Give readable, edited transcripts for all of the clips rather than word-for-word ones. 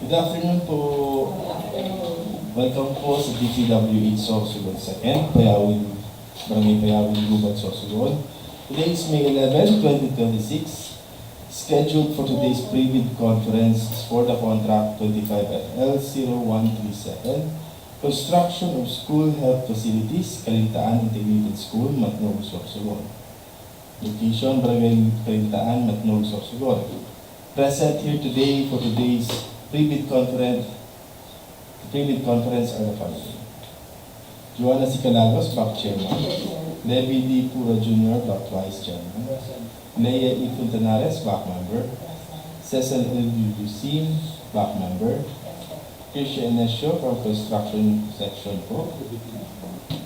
Good afternoon po. Welcome po sa DPWH Sorsogon 2nd, Barangay Payawin, Gubat, Sorsogon. Today is May 11, 2026. Scheduled for today's pre-bid conference for the contract 25FL0137, Construction of School Health Facilities, Calintaan Integrated School, Matnog, Sorsogon. Location, Barangay Calintaan, Matnog, Sorsogon. Present here today for today's pre-bid conference are the following: Joanna C. Calagos, Back Chairman; Levi D. Pura Jr., Back Vice Chairman; Leia E. Funtanares, Back Member; Cecil L. Lucin, Back Member; Krisha Enesio from Construction Section po;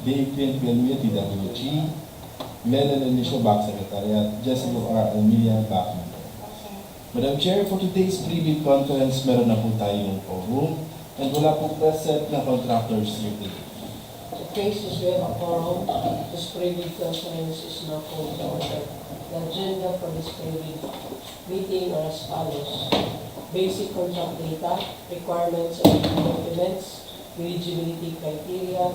Dave Pienpialuya, DPWH; Glenn Enesio, Back Secretariat; Jessica R. Almeida, Back Member. Madam Chair, for today's pre-bid conference, meron na po tayong quorum and wala po present na contractors here today. The cases we have a quorum. This pre-bid conference is now called to order. The agenda for this pre-bid meeting are as follows: basic contract data, requirements and documents, eligibility criteria,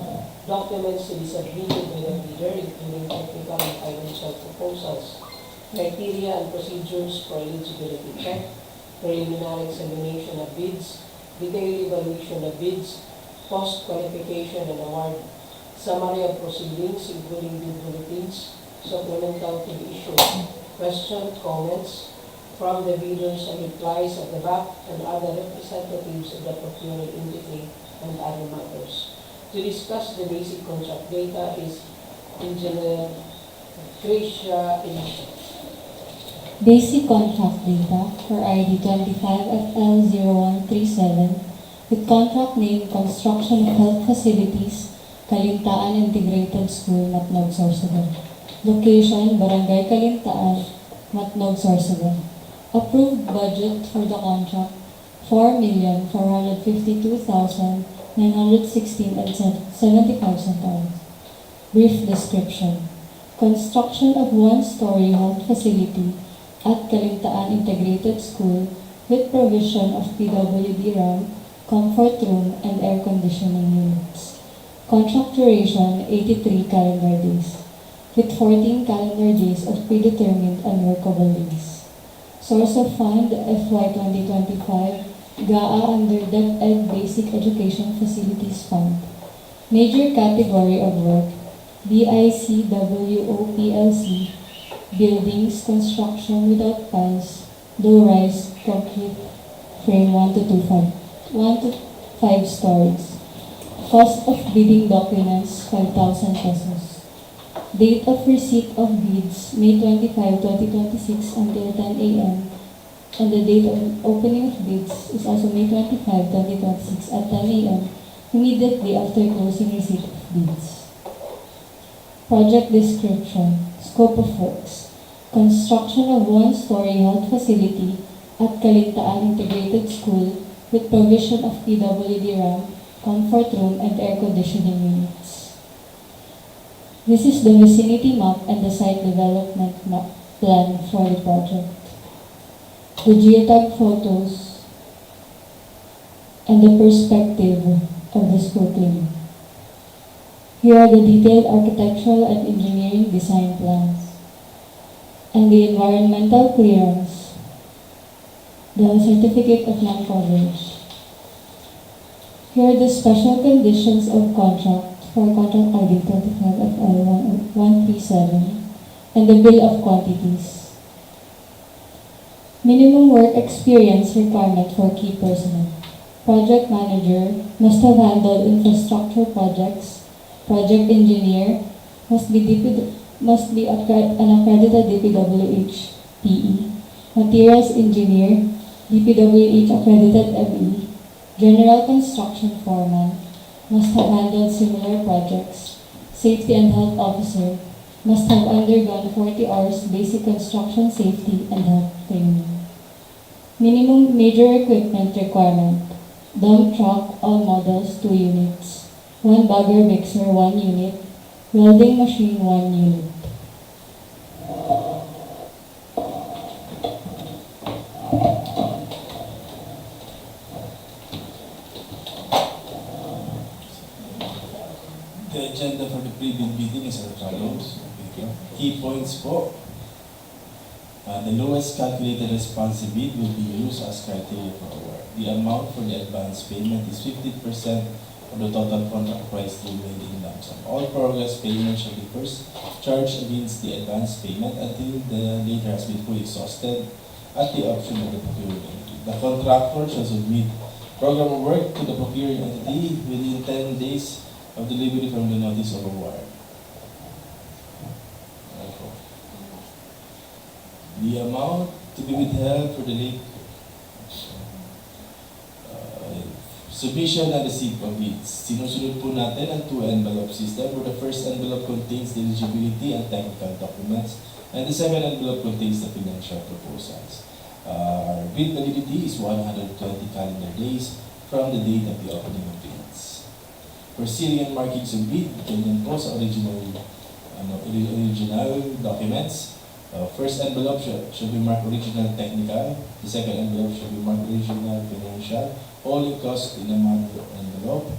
documents to be submitted by the bidder, including technical and financial proposals, criteria and procedures for eligibility check, preliminary examination of bids, detailed evaluation of bids, post-qualification and award, summary of proceedings including bid bulletins, supplemental to be issued, question, comments from the bidders and replies at the back, and other representatives of the procuring entity and other matters. To discuss the basic contract data is Engineer Krisha Enesio. Basic contract data for ID 25FL0137 with contract name Construction of Health Facilities, Calintaan Integrated School, Matnog, Sorsogon. Location, Barangay Calintaan, Matnog, Sorsogon. Approved budget for the contract, 4,452,916.75 Brief description. Construction of one-story health facility at Calintaan Integrated School with provision of PWD RAM, comfort room, and air conditioning units. Contract duration 83 calendar days, with 14 calendar days of predetermined unworkable days. Source of fund FY 2025 GAA under DepEd Basic Education Facilities Fund. Major category of work BICWO PLC, buildings construction without piles, low-rise concrete frame 1 to 5 stories. Cost of bidding documents 5,000 pesos. Date of receipt of bids May 25, 2026 until 10 a.m. and the date of opening of bids is also May 25, 2026 at 10 a.m. immediately after closing receipt of bids. Project description. Scope of works. Construction of one-story health facility at Calintaan Integrated School with provision of PWD RAM, comfort room, and air conditioning units. This is the vicinity map and the site development map plan for the project. The geotag photos and the perspective of the school clinic. Here are the detailed architectural and engineering design plans and the environmental clearance, the certificate of non-coverage. Here are the special conditions of contract for contract ID 25FL137 and the bill of quantities. Minimum work experience requirement for key personnel. Project manager must have handled infrastructure projects. Project engineer must be an accredited DPWH PE. Materials engineer, DPWH accredited ME. General construction foreman must have handled similar projects. Safety and health officer must have undergone 40 hours basic construction safety and health training. Minimum major equipment requirement: dump truck, all models 2 units. 1 bagger mixer 1 unit, welding machine 1 unit. The agenda for the pre-bid meeting is as follows. Okay. Key points po. The lowest calculated response bid will be used as criteria for award. The amount for the advance payment is 50% of the total contract price to be made in lump sum. All progress payments shall be first charged against the advance payment until the later has been fully exhausted at the option of the procuring entity. The contractor shall submit program of work to the procuring entity within 10 days of delivery from the notice of award. The amount to be withheld for the late submission and receipt of bids. Sinusunod po natin ang two envelope system where the first envelope contains the eligibility and technical documents and the second envelope contains the financial proposals. Our bid validity is 120 calendar days from the date of the opening of bids. For serial markings of bid, ganyan po sa original documents. First envelope should be marked original technical. The second envelope should be marked original financial. All cost in a monthly envelope.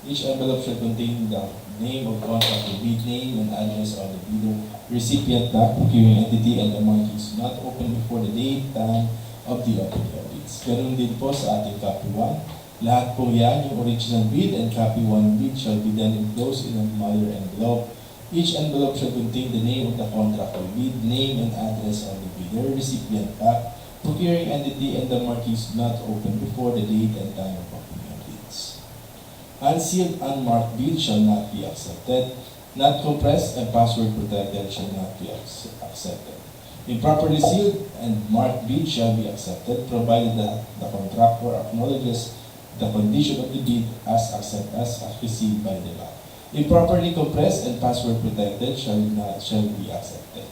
Each envelope should contain the name of contract, the bid name and address of the bidder, recipient, the procuring entity, and the markings not open before the date, time of the opening of bids. Ganun din po sa ating copy 1. Lahat po yan, yung original bid and copy 1 bid shall be then enclosed in a smaller envelope. Each envelope shall contain the name of the contract or bid, name and address of the bidder, recipient, procuring entity, and the markings not open before the date and time of opening of bids. Unsealed, unmarked bid shall not be accepted. Not compressed and password protected shall not be accepted. Improperly sealed and marked bid shall be accepted, provided that the contractor acknowledges the condition of the bid as accepted as received by the bank. Improperly compressed and password protected shall be accepted.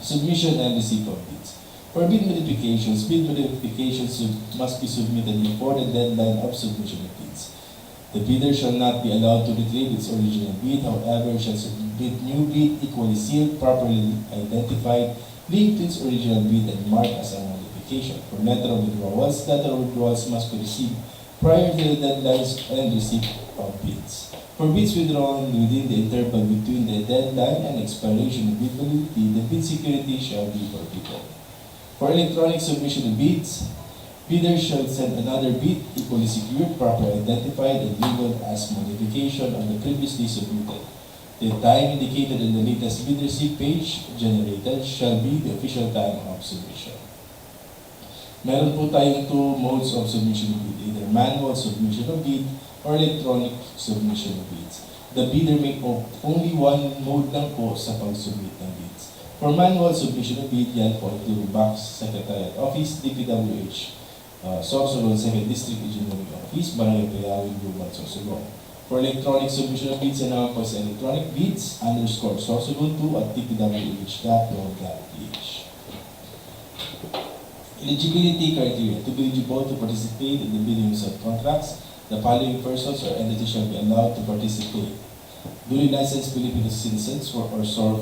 Submission and receipt of bids. For bid modifications must be submitted before the deadline of submission of bids. The bidder shall not be allowed to retrieve its original bid, however, shall submit new bid equally sealed, properly identified, linked to its original bid and marked as a modification. For letter of withdrawals must be received prior to the deadlines and receipt of bids. For bids withdrawn within the interval between the deadline and expiration of bid validity, the bid security shall be forfeited. For electronic submission of bids, bidders shall send another bid equally secured, properly identified, and labeled as modification of the previously submitted. The time indicated in the latest bid receipt page generated shall be the official time of submission. Meron po tayong two modes of submission of bid, either manual submission of bid or electronic submission of bids. The bidder may opt only one mode lang po sa pag-submit ng bids. For manual submission of bid, yan po ito Box Secretariat Office, DPWH Sorsogon 2nd District Engineering Office, Barangay Payawin, Lubang, Sorsogon. For electronic submission of bids, yan naman po sa electronic bids _Sorsogon 2 at dpwh.gov.ph. Eligibility criteria. To be eligible to participate in the bidding of contracts, the following persons or entities shall be allowed to participate. Duly licensed Filipino citizens or sole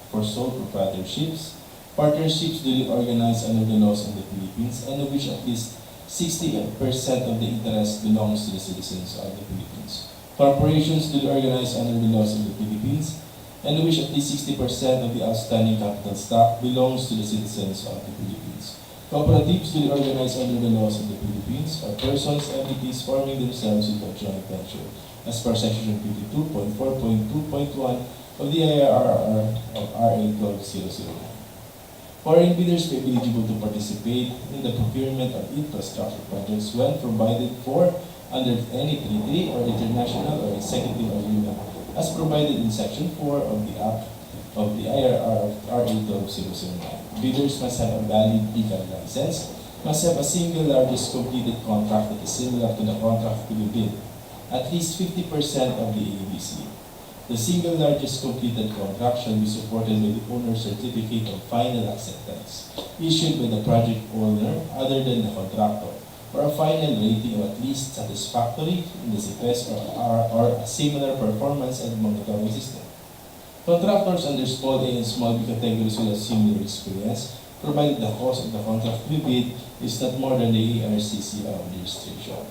proprietorships, partnerships duly organized under the laws of the Philippines and of which at least 60% of the interest belongs to the citizens of the Philippines. Corporations duly organized under the laws of the Philippines and of which at least 60% of the outstanding capital stock belongs to the citizens of the Philippines. Cooperatives duly organized under the laws of the Philippines are persons, entities forming themselves into a joint venture as per section 52.4.2.1 of the INFRA of RA 12009. Foreign bidders may be eligible to participate in the procurement of infrastructure projects when provided for under any treaty or international or executive agreement as provided in section 4 of the Act of the IRR of RA 12009. Bidders must have a valid legal license, must have a single largest completed contract that is similar to the contract to be bid, at least 50% of the ABC. The single largest completed contract shall be supported by the owner's certificate of final acceptance, issued by the project owner other than the contractor, or a final rating of at least satisfactory in the CPES or a similar performance and monitoring system. Contractors under small A and small B categories will have similar experience, provided the cost of the contract to be bid is not more than the ARCC registration.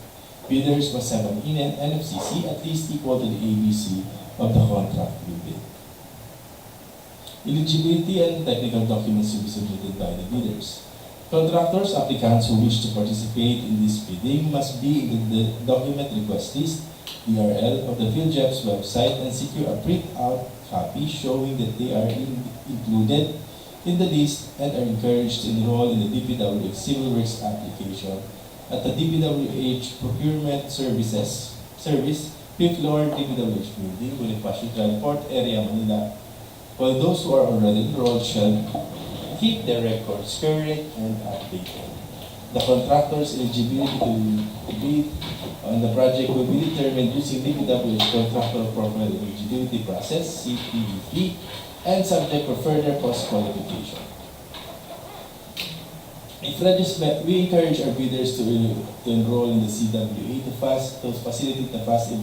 Bidders must have an NFCC at least equal to the ABC of the contract bid. Eligibility and technical documents to be submitted by the bidders. Contractors, applicants who wish to participate in this bidding must be in the document request list, DRL, of the PhilJEP's website and secure a print-out copy showing that they are included in the list and are encouraged to enroll in the DPWH Civil Works application at the DPWH Procurement Service, 5th floor DPWH building, Bonifacio Drive, Port Area, Manila, while those who are already enrolled shall keep their records current and updated. The contractor's eligibility to bid on the project will be determined using DPWH Contractor Profile Eligibility Process, CPEP, and subject for further post-qualification. We encourage our bidders to enroll in the CWA to facilitate the fast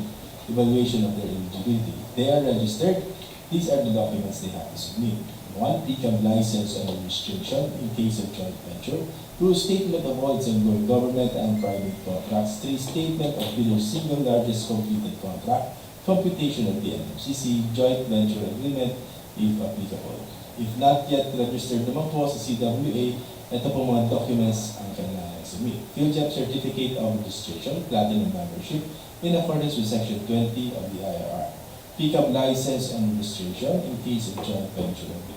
evaluation of their eligibility. They are registered. These are the documents they have to submit. 1. PCAM license and registration in case of joint venture. 2. Statement of all its ongoing government and private contracts. 3. Statement of bidder's single largest completed contract. Computation of the NFCC, joint venture agreement, if applicable. If not yet registered naman po sa CWA, ito po mga documents ang kailangan submit. PhilJEP Certificate of Registration, Platinum Membership, in accordance with Section 20 of the IRR. PCAM license and registration in case of joint venture agreement.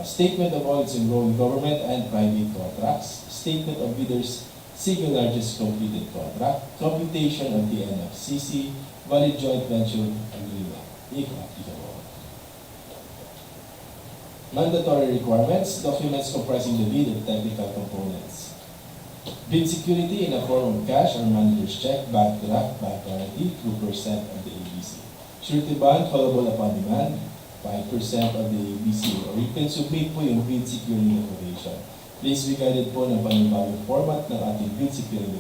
Statement of all its enrolling government and private contracts. Statement of bidder's single largest completed contract. Computation of the NFCC, valid joint venture agreement, if applicable. Mandatory requirements, documents comprising the bid and technical components. Bid security in a form of cash or manager's check, bank draft, bank guarantee, 2% of the ABC. Surety bond, callable upon demand, 5% of the ABC. Or you can submit po yung bid securing declaration. Please be guided po ng panibagong format ng ating bid securing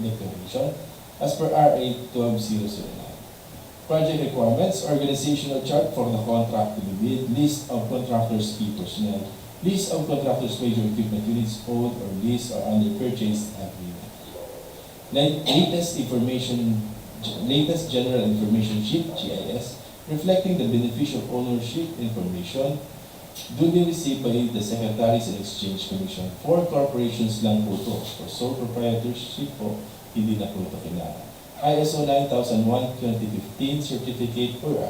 declaration as per RA 12009. Project requirements, organizational chart for the contract to be bid, list of contractors' key personnel, list of contractors' major equipment units owned or leased or under purchase agreement. Latest General Information Sheet, GIS, reflecting the beneficial ownership information duly received by the Secretaries and Exchange Commission. For corporations lang po ito. For sole proprietorship po, hindi na po ito kailangan. ISO 9001:2015 certificate or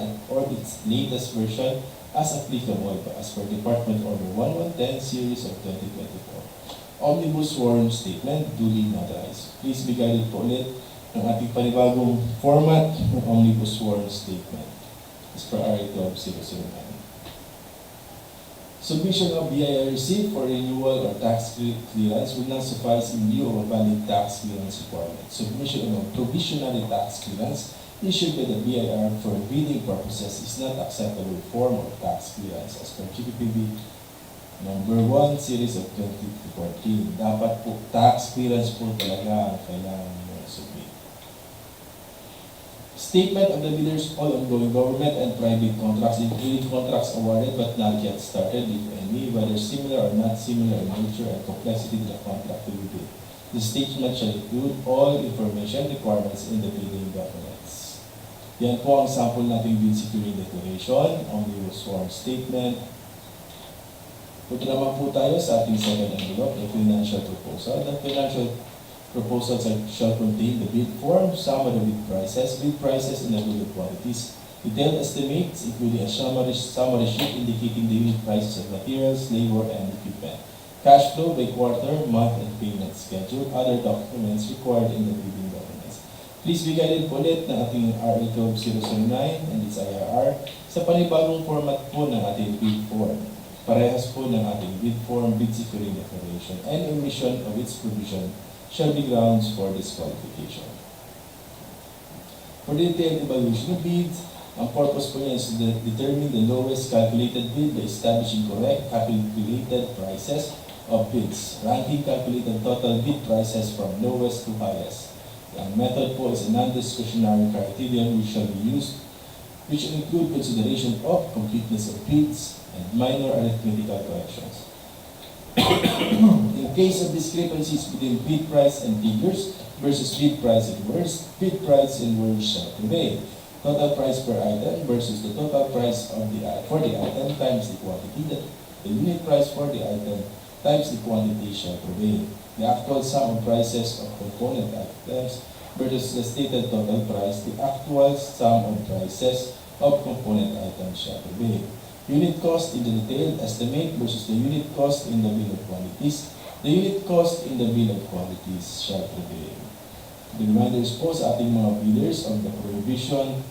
its latest version as applicable as per Department Order 1110 Series of 2024. Omnibus Sworn Statement duly notarized. Please be guided po ulit ng ating panibagong format ng Omnibus Sworn Statement as per RA 12009. Submission of BIR receipt for renewal or tax clearance will not suffice in lieu of a valid tax clearance requirement. Submission of provisionary tax clearance issued by the BIR for bidding purposes is not acceptable form of tax clearance as per GPPB number 1 series of 2014. Dapat po tax clearance po talaga ang kailangan mo submit. Statement of the bidders all ongoing government and private contracts, including contracts awarded but not yet started, if any, whether similar or not similar in nature and complexity to the contract to be bid. The statement shall include all information requirements in the bidding documents. Yan po ang sample nating bid securing declaration, omnibus sworn statement. Punta naman po tayo sa ating second envelope, the financial proposal. The financial proposals shall contain the bid form, sum of the bid prices in available quantities, detailed estimates including a summary sheet indicating the unit prices of materials, labor, and equipment, cash flow by quarter, month, and payment schedule, other documents required in the bidding documents. Please be guided po ulit ng ating RA 12009 and its IRR sa panibagong format po ng ating bid form. Parehas po ng ating bid form, bid securing declaration, and omission of its provision shall be grounds for disqualification. For detailed evaluation of bids, ang purpose po niya is to determine the lowest calculated bid by establishing correct calculated prices of bids. Ranking calculated total bid prices from lowest to highest. Ang method po is a non-discretionary criterion which shall be used, which include consideration of completeness of bids and minor arithmetical corrections. In case of discrepancies between bid price and figures, versus bid price and words. Bid price and words shall prevail. Total price per item versus the total price of for the item times the quantity. The unit price for the item times the quantity shall prevail. The actual sum of prices of component items versus the stated total price. The actual sum of prices of component items shall prevail. Unit cost in the detailed estimate versus the unit cost in the bill of quantities. The unit cost in the bill of quantities shall prevail. The reminders po sa ating mga bidders of the prohibition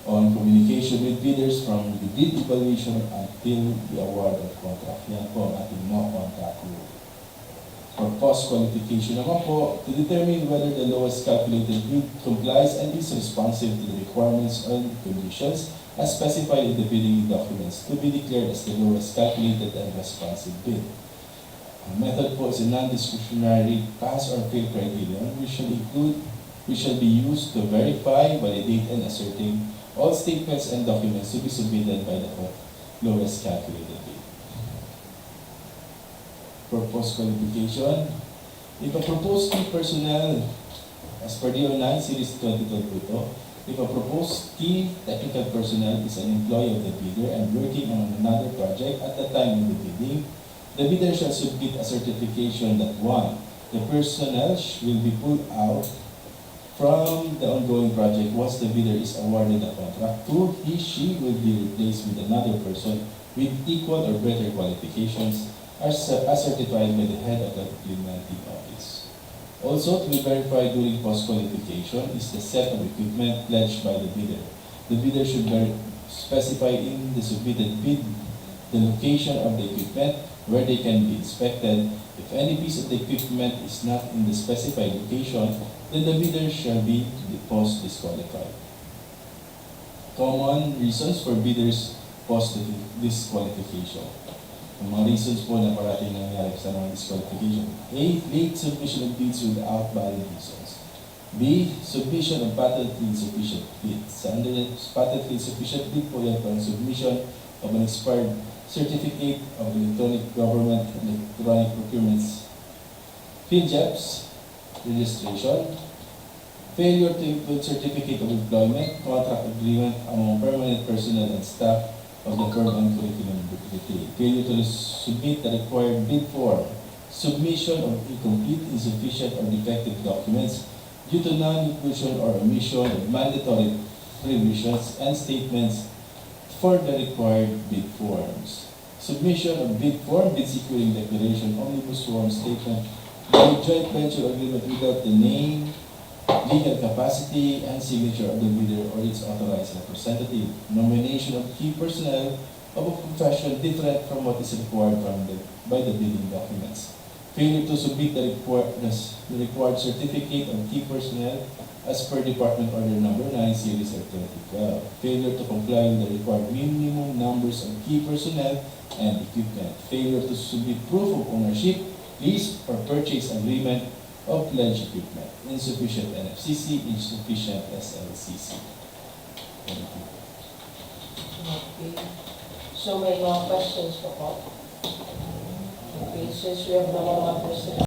on communication with bidders from the bid evaluation until the award of contract. Yan po ang ating no contract rule. For cost qualification naman po, to determine whether the lowest calculated bid complies and is responsive to the requirements and conditions as specified in the bidding documents to be declared as the lowest calculated and responsive bid. Ang method po is a non-discretionary pass or fail criterion which shall be used to verify, validate, and ascertain all statements and documents to be submitted by the lowest calculated bid. For post-qualification, if a proposed key personnel, as per DO 9 Series 2022, if a proposed key technical personnel is an employee of the bidder and working on another project at the time of the bidding, the bidder shall submit a certification that 1. The personnel will be pulled out from the ongoing project once the bidder is awarded a contract. 2. He/she will be replaced with another person with equal or better qualifications as certified by the head of the implementing office. Also, to be verified during post-qualification is the set of equipment pledged by the bidder. The bidder should specify in the submitted bid the location of the equipment, where they can be inspected. If any piece of the equipment is not in the specified location, then the bidder shall be post-disqualified. Common reasons for bidders post-disqualification. Ang mga reasons po na parating nangyari sa mga disqualification. A. Late submission of bids without valid reasons. B. Submission of patently insufficient bids. Under patently insufficient bid po yan po ang submission of an expired certificate of electronic government electronic procurements, PhilJEPs registration, failure to include certificate of employment, contract agreement among permanent personnel and staff of the firm and curriculum detail, failure to submit the required bid form, submission of incomplete, insufficient, or defective documents due to non-inclusion or omission of mandatory provisions and statements for the required bid forms. Submission of bid form, bid securing declaration, omnibus form statement, by joint venture agreement without the name, legal capacity, and signature of the bidder or its authorized representative. Nomination of key personnel of a profession different from what is required by the bidding documents. Failure to submit the required certificate of key personnel as per Department Order No. 9 Series of 2012. Failure to comply with the required minimum numbers of key personnel and equipment. Failure to submit proof of ownership, lease, or purchase agreement of pledged equipment. Insufficient NFCC, insufficient SLCC. Thank you. Okay. So may mga questions po po. Okay, since we have no more members